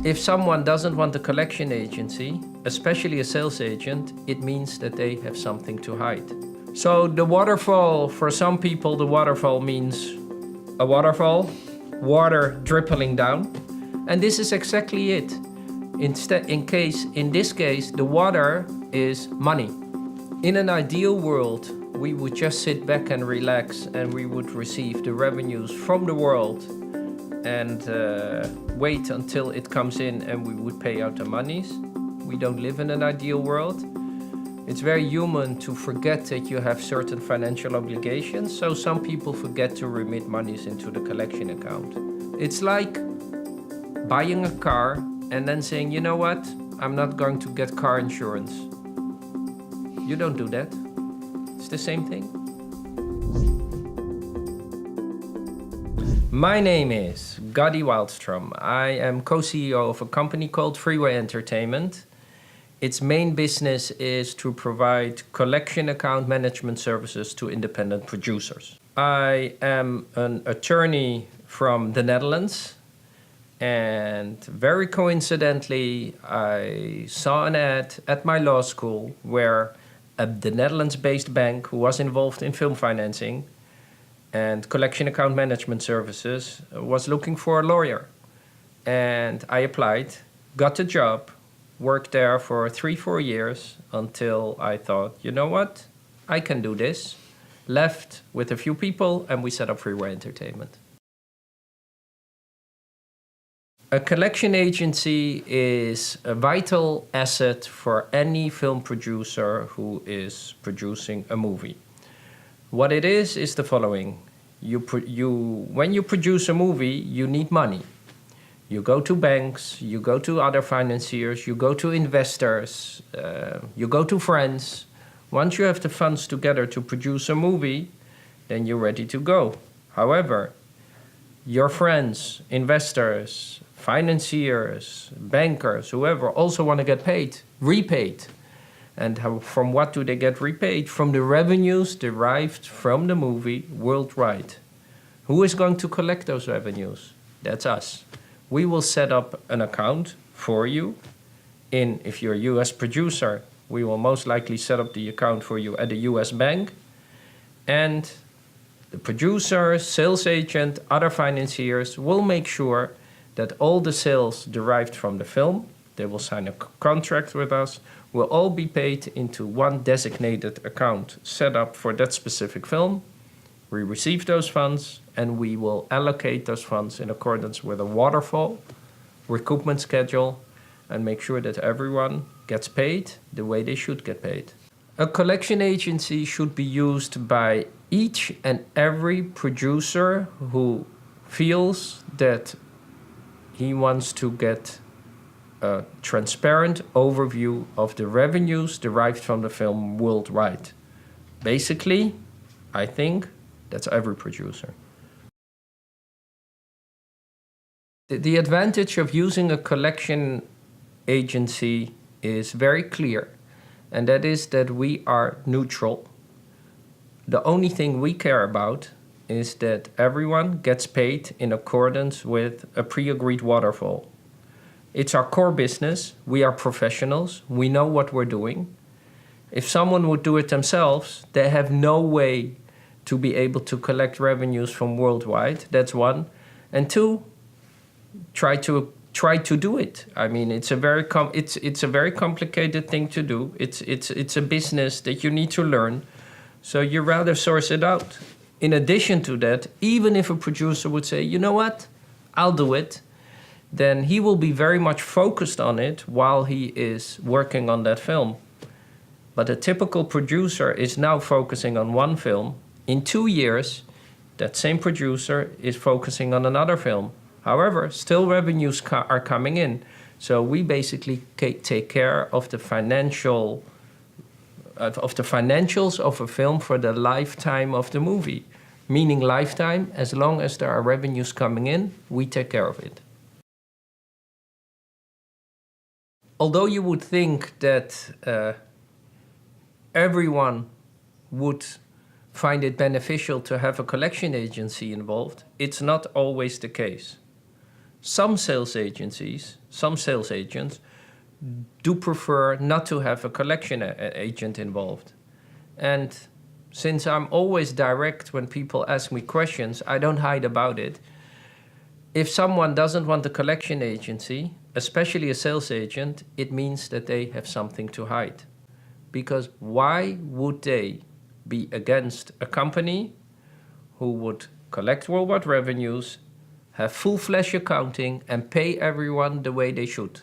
If someone doesn't want a collection agency, especially a sales agent, it means that they have something to hide. So the waterfall, for some people, the waterfall means a waterfall, water dribbling down. And this is exactly it. In this case, the water is money. In an ideal world, we would just sit back and relax and we would receive the revenues from the world and wait until it comes in and we would pay out the monies. We don't live in an ideal world. It's very human to forget that you have certain financial obligations, so some people forget to remit monies into the collection account. It's like buying a car and then saying, you know what, I'm not going to get car insurance. You don't do that. It's the same thing. My name is Gadi Wildstrom. I am co-CEO of a company called Freeway Entertainment. Its main business is to provide collection account management services to independent producers. I am an attorney from the Netherlands, and very coincidentally, I saw an ad at my law school where the Netherlands-based bank who was involved in film financing and collection account management services was looking for a lawyer. And I applied, got the job, worked there for 3-4 years until I thought, you know what, I can do this. Left with a few people and we set up Freeway Entertainment. A collection agency is a vital asset for any film producer who is producing a movie. What it is the following. When you produce a movie, you need money. You go to banks, you go to other financiers, you go to investors, you go to friends. Once you have the funds together to produce a movie, then you're ready to go. However, your friends, investors, financiers, bankers, whoever, also want to get paid, repaid. And from what do they get repaid? From the revenues derived from the movie worldwide. Who is going to collect those revenues? That's us. We will set up an account for you. If you're a US producer, we will most likely set up the account for you at a US bank. And the producer, sales agent, other financiers will make sure that all the sales derived from the film, they will sign a contract with us, will all be paid into one designated account set up for that specific film. We receive those funds and we will allocate those funds in accordance with a waterfall recoupment schedule and make sure that everyone gets paid the way they should get paid. A collection agency should be used by each and every producer who feels that he wants to get a transparent overview of the revenues derived from the film worldwide. Basically, I think that's every producer. The advantage of using a collection agency is very clear, and that is that we are neutral. The only thing we care about is that everyone gets paid in accordance with a pre-agreed waterfall. It's our core business. We are professionals. We know what we're doing. If someone would do it themselves, they have no way to be able to collect revenues from worldwide. That's one. And two, try to do it. I mean, it's a very complicated thing to do. It's a business that you need to learn. So you rather source it out. In addition to that, even if a producer would say, you know what, I'll do it, then he will be very much focused on it while he is working on that film. But a typical producer is now focusing on one film. In 2 years, that same producer is focusing on another film. However, still revenues are coming in. So we basically take care of the financials of a film for the lifetime of the movie. Meaning lifetime, as long as there are revenues coming in, we take care of it. Although you would think that everyone would find it beneficial to have a collection agency involved, it's not always the case. Some sales agencies, some sales agents do prefer not to have a collection agent involved. And since I'm always direct when people ask me questions, I don't hide about it. If someone doesn't want a collection agency, especially a sales agent, it means that they have something to hide. Because why would they be against a company who would collect worldwide revenues, have full-fledged accounting, and pay everyone the way they should?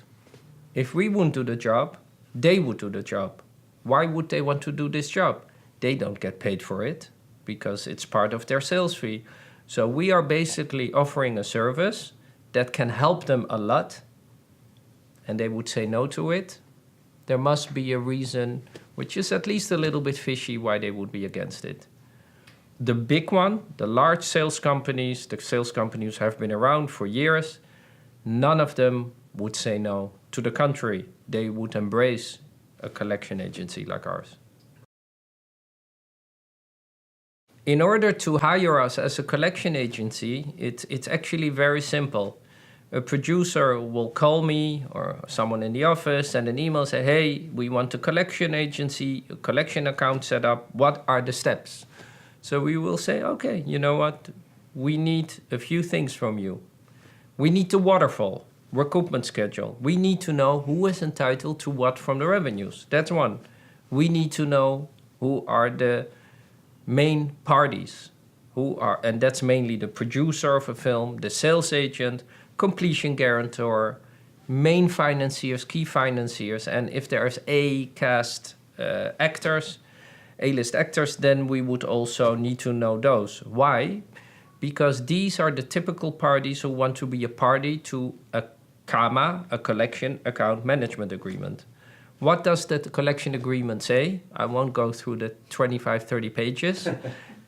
If we wouldn't do the job, they would do the job. Why would they want to do this job? They don't get paid for it because it's part of their sales fee. So we are basically offering a service that can help them a lot, and they would say no to it. There must be a reason, which is at least a little bit fishy, why they would be against it. The big one, the large sales companies, the sales companies have been around for years, none of them would say no. To the contrary, they would embrace a collection agency like ours. In order to hire us as a collection agency, it's actually very simple. A producer will call me or someone in the office, send an email, say, hey, we want a collection agency, a collection account set up. What are the steps? So we will say, okay, you know what? We need a few things from you. We need the waterfall, recoupment schedule. We need to know who is entitled to what from the revenues. That's one. We need to know who are the main parties, and that's mainly the producer of a film, the sales agent, completion guarantor, main financiers, key financiers, and if there's A-cast actors, A-list actors, then we would also need to know those. Why? Because these are the typical parties who want to be a party to a CAMA, a collection account management agreement. What does that collection agreement say? I won't go through the 25, 30 pages.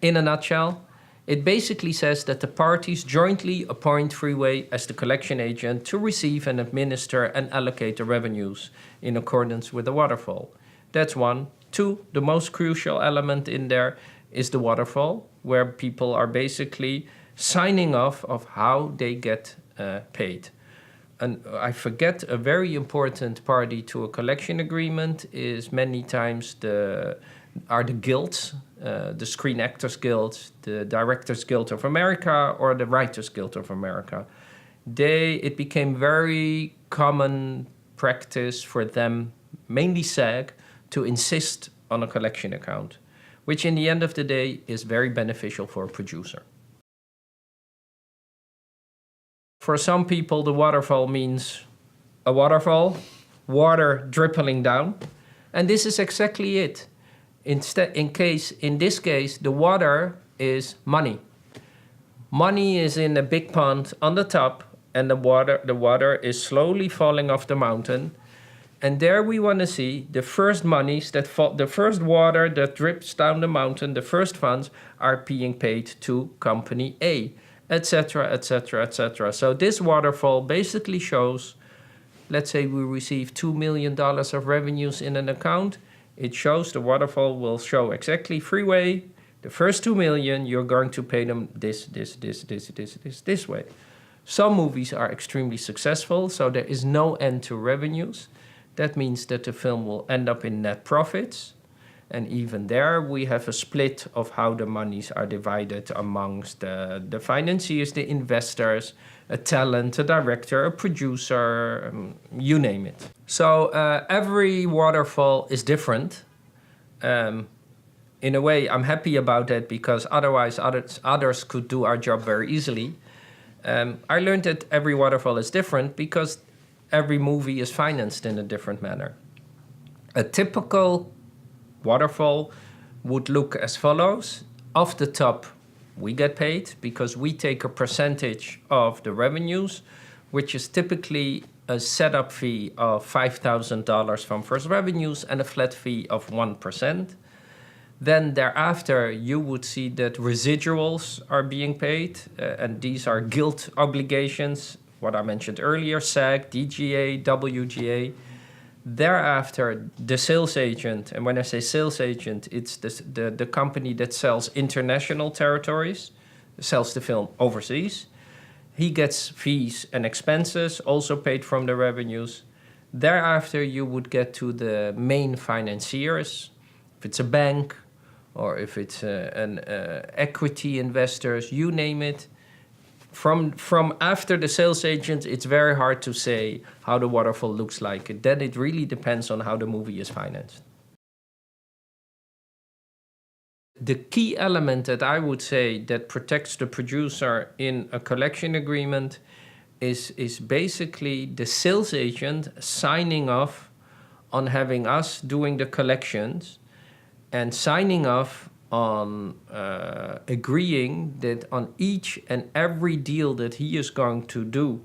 In a nutshell, it basically says that the parties jointly appoint Freeway as the collection agent to receive and administer and allocate the revenues in accordance with the waterfall. That's one. Two, the most crucial element in there is the waterfall, where people are basically signing off of how they get paid. And I forget, a very important party to a collection agreement is many times the guilds, the Screen Actors Guild, the Directors Guild of America, or the Writers Guild of America. It became very common practice for them, mainly SAG, to insist on a collection account, which in the end of the day is very beneficial for a producer. For some people, the waterfall means a waterfall, water dripping down, and this is exactly it. In this case, the water is money. Money is in a big pond on the top, and the water is slowly falling off the mountain. And there we want to see the first monies that fall, the first water that drips down the mountain, the first funds are being paid to company A, etc., etc., etc. So this waterfall basically shows, let's say we receive $2 million of revenues in an account. It shows, the waterfall will show exactly Freeway, the first 2 million, you're going to pay them this way. Some movies are extremely successful, so there is no end to revenues. That means that the film will end up in net profits. And even there, we have a split of how the monies are divided amongst the financiers, the investors, a talent, a director, a producer, you name it. So every waterfall is different. In a way, I'm happy about that because otherwise others could do our job very easily. I learned that every waterfall is different because every movie is financed in a different manner. A typical waterfall would look as follows. Off the top, we get paid because we take a percentage of the revenues, which is typically a setup fee of $5,000 from first revenues and a flat fee of 1%. Then thereafter, you would see that residuals are being paid, and these are guild obligations, what I mentioned earlier, SAG, DGA, WGA. Thereafter, the sales agent, and when I say sales agent, it's the company that sells international territories, sells the film overseas. He gets fees and expenses also paid from the revenues. Thereafter, you would get to the main financiers, if it's a bank or if it's an equity investors, you name it. From after the sales agent, it's very hard to say how the waterfall looks like. Then it really depends on how the movie is financed. The key element that I would say that protects the producer in a collection agreement is basically the sales agent signing off on having us doing the collections and signing off on agreeing that on each and every deal that he is going to do,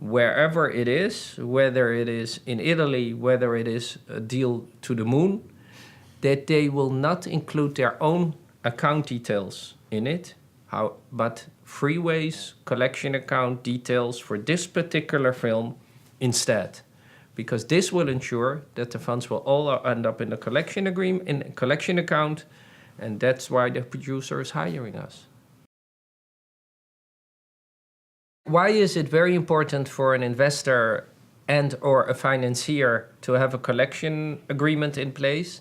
wherever it is, whether it is in Italy, whether it is a deal to the moon, that they will not include their own account details in it, but Freeway's collection account details for this particular film instead. Because this will ensure that the funds will all end up in a collection agreement, in a collection account, and that's why the producer is hiring us. Why is it very important for an investor and or a financier to have a collection agreement in place?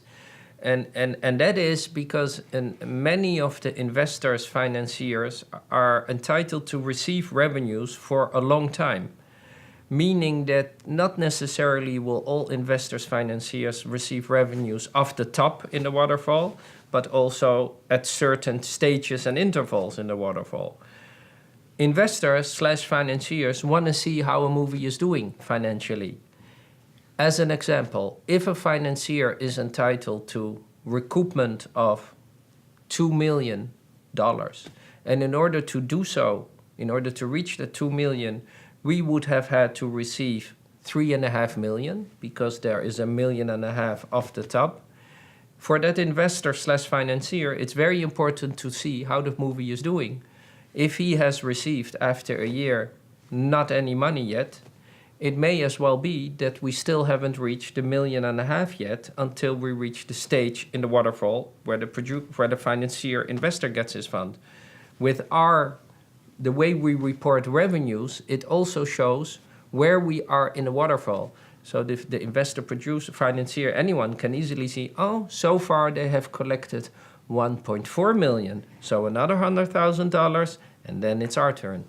And that is because many of the investors, financiers are entitled to receive revenues for a long time. Meaning that not necessarily will all investors, financiers receive revenues off the top in the waterfall, but also at certain stages and intervals in the waterfall. Investors / financiers want to see how a movie is doing financially. As an example, if a financier is entitled to recoupment of $2 million, and in order to do so, in order to reach the 2 million, we would have had to receive 3.5 million, because there is $1.5 million off the top. For that investor / financier, it's very important to see how the movie is doing. If he has received after a year not any money yet, it may as well be that we still haven't reached the $1.5 million yet until we reach the stage in the waterfall where the financier investor gets his fund. With the way we report revenues, it also shows where we are in the waterfall. So the investor, producer, financier, anyone can easily see, oh, so far they have collected 1.4 million. So another $100,000, and then it's our turn.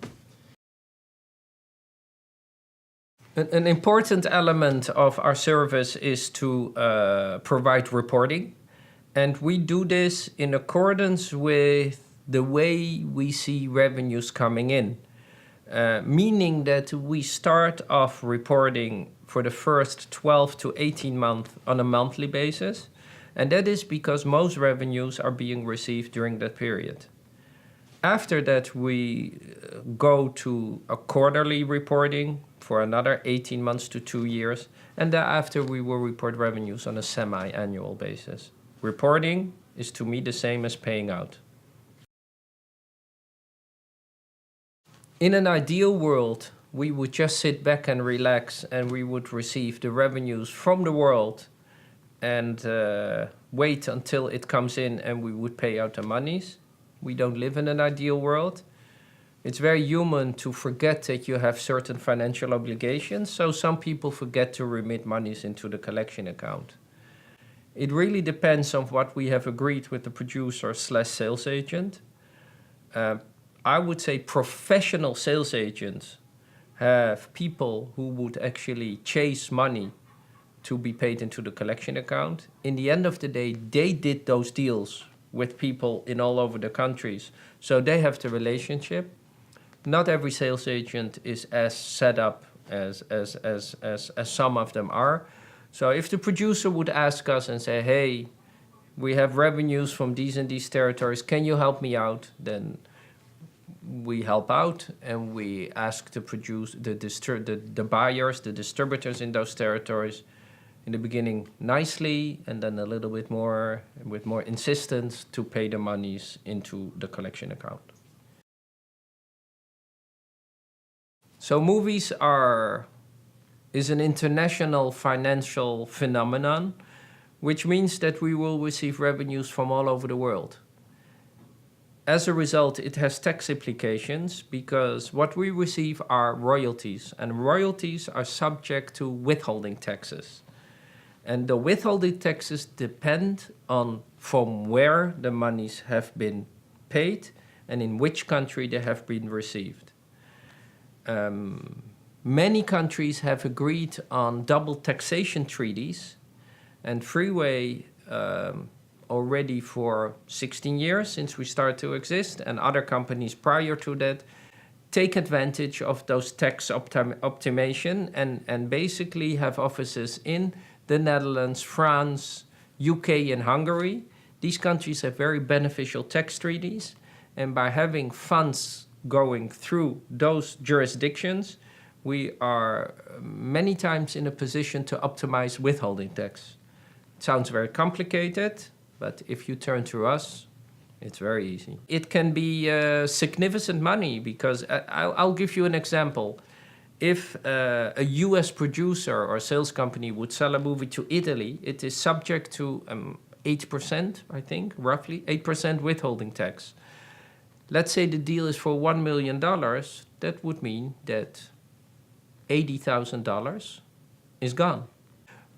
An important element of our service is to provide reporting. And we do this in accordance with the way we see revenues coming in. Meaning that we start off reporting for the first 12 to 18 months on a monthly basis. And that is because most revenues are being received during that period. After that, we go to a quarterly reporting for another 18 months to 2 years. And thereafter, we will report revenues on a semi-annual basis. Reporting is to me the same as paying out. In an ideal world, we would just sit back and relax and we would receive the revenues from the world and wait until it comes in and we would pay out the monies. We don't live in an ideal world. It's very human to forget that you have certain financial obligations, so some people forget to remit monies into the collection account. It really depends on what we have agreed with the producer / sales agent. I would say professional sales agents have people who would actually chase money to be paid into the collection account. In the end of the day, they did those deals with people in all over the countries. So they have the relationship. Not every sales agent is as set up as some of them are. So if the producer would ask us and say, hey, we have revenues from these and these territories, can you help me out? Then we help out and we ask to produce the buyers, the distributors in those territories in the beginning nicely, and then a little bit more, with more insistence, to pay the monies into the collection account. So movies is an international financial phenomenon, which means that we will receive revenues from all over the world. As a result, it has tax implications because what we receive are royalties, and royalties are subject to withholding taxes. And the withholding taxes depend on from where the monies have been paid and in which country they have been received. Many countries have agreed on double taxation treaties, and Freeway already for 16 years since we started to exist, and other companies prior to that, take advantage of those tax optimization and basically have offices in the Netherlands, France, UK, and Hungary. These countries have very beneficial tax treaties, and by having funds going through those jurisdictions, we are many times in a position to optimize withholding tax. It sounds very complicated, but if you turn to us, it's very easy. It can be significant money because I'll give you an example. If a US producer or sales company would sell a movie to Italy, it is subject to 8%, I think, roughly 8% withholding tax. Let's say the deal is for $1 million. That would mean that $80,000 is gone.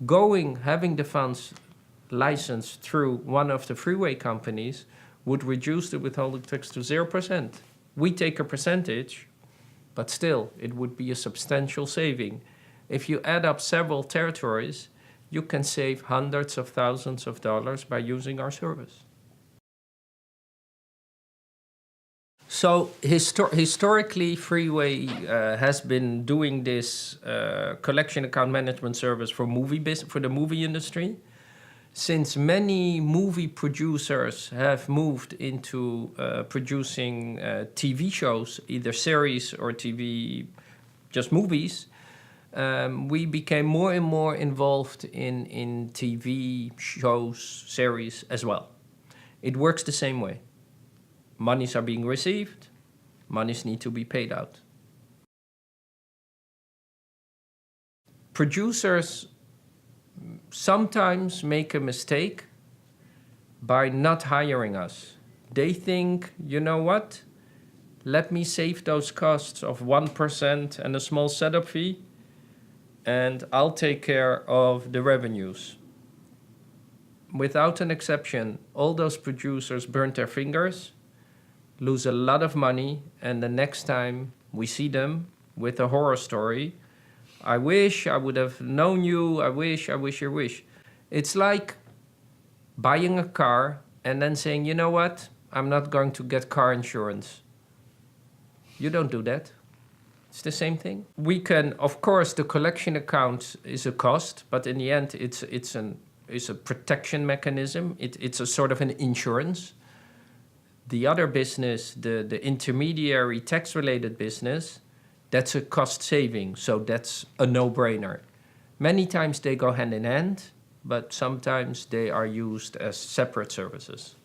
Having the funds licensed through one of the Freeway companies would reduce the withholding tax to 0%. We take a percentage, but still, it would be a substantial saving. If you add up several territories, you can save hundreds of thousands of dollars by using our service. So historically, Freeway has been doing this collection account management service for the movie industry. Since many movie producers have moved into producing TV shows, either series or TV, just movies, we became more and more involved in TV shows, series as well. It works the same way. Monies are being received, monies need to be paid out. Producers sometimes make a mistake by not hiring us. They think, you know what? Let me save those costs of 1% and a small setup fee, and I'll take care of the revenues. Without an exception, all those producers burnt their fingers, lose a lot of money, and the next time we see them with a horror story, I wish I would have known you, I wish. It's like buying a car and then saying, you know what, I'm not going to get car insurance. You don't do that. It's the same thing. We can, of course, the collection account is a cost, but in the end, it's a protection mechanism. It's a sort of an insurance. The other business, the intermediary tax-related business, that's a cost saving, so that's a no-brainer. Many times they go hand in hand, but sometimes they are used as separate services.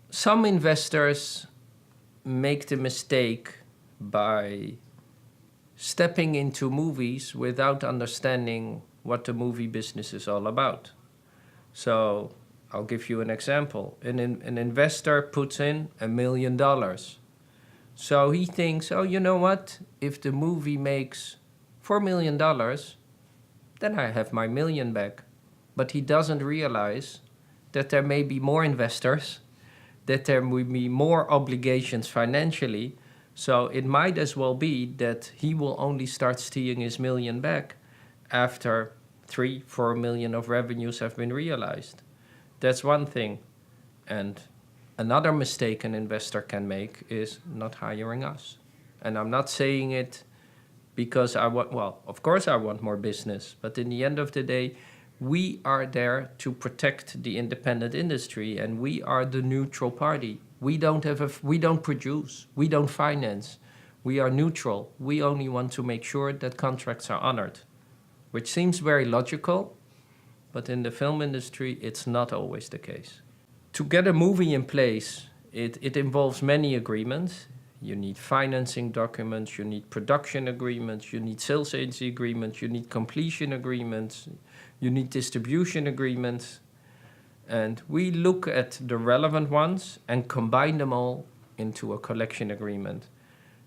Some investors make the mistake by stepping into movies without understanding what the movie business is all about. So I'll give you an example. An investor puts in $1 million. So he thinks, oh, you know what? If the movie makes $4 million, then I have my million back. But he doesn't realize that there may be more investors, that there will be more obligations financially. So it might as well be that he will only start stealing his million back after 3-4 million of revenues have been realized. That's one thing. And another mistake an investor can make is not hiring us. And I'm not saying it because of course I want more business, but in the end of the day, we are there to protect the independent industry, and we are the neutral party. We don't produce, we don't finance, we are neutral. We only want to make sure that contracts are honored, which seems very logical, but in the film industry, it's not always the case. To get a movie in place, it involves many agreements. You need financing documents, you need production agreements, you need sales agency agreements, you need completion agreements, you need distribution agreements. And we look at the relevant ones and combine them all into a collection agreement.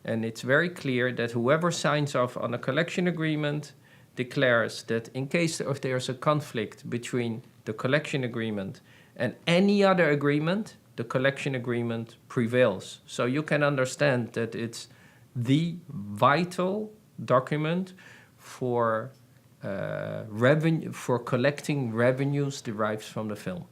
And it's very clear that whoever signs off on a collection agreement declares that in case if there's a conflict between the collection agreement and any other agreement, the collection agreement prevails. So you can understand that it's the vital document for revenue, for collecting revenues derived from the film.